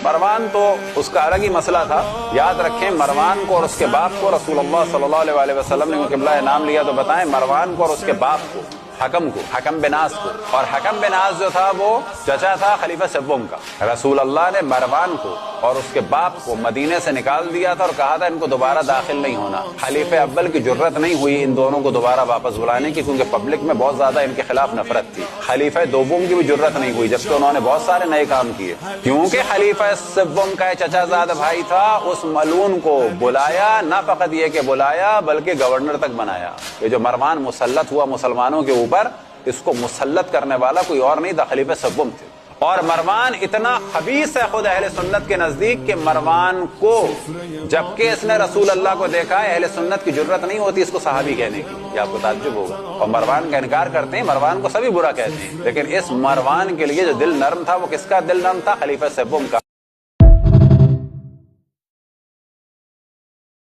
مروان تو اس کا الگ ہی مسئلہ تھا. یاد رکھیں مروان کو اور اس کے باپ کو رسول اللہ صلی اللہ علیہ وسلم نے قبلہ نام لیا تو بتائیں مروان کو اور اس کے باپ کو حکم کو، حکم بن ناس کو. اور حکم بن ناس جو تھا وہ چچا تھا خلیفہ سوم کا. رسول اللہ نے مروان کو اور اس کے باپ کو مدینے سے نکال دیا تھا اور کہا تھا ان کو دوبارہ داخل نہیں ہونا. خلیفہ اول کی جرت نہیں ہوئی ان دونوں کو دوبارہ واپس بلانے کی، کیونکہ پبلک میں بہت زیادہ ان کے خلاف نفرت تھی. خلیفہ دوم کی بھی جرت نہیں ہوئی جبکہ انہوں نے بہت سارے نئے کام کیے، کیونکہ خلیفہ سوم کا چچا زاد بھائی تھا. اس ملعون کو بلایا، نہ فقط یہ کہ بلایا بلکہ گورنر تک بنایا. یہ جو مروان مسلط ہوا مسلمانوں کے اوپر، اس کو مسلط کرنے والا کوئی اور نہیں تھا، خلیفہ سوم تھے. اور مروان اتنا خبیث ہے خود اہل سنت کے نزدیک کہ مروان کو جبکہ اس نے رسول اللہ کو دیکھا ہے اہل سنت کی جرت نہیں ہوتی اس کو صحابی کہنے کی. یہ آپ کو تعجب ہوگا. اور مروان کا انکار کرتے ہیں، مروان کو سبھی برا کہتے ہیں، لیکن اس مروان کے لیے جو دل نرم تھا وہ کس کا دل نرم تھا؟ خلیفہ سوم کا.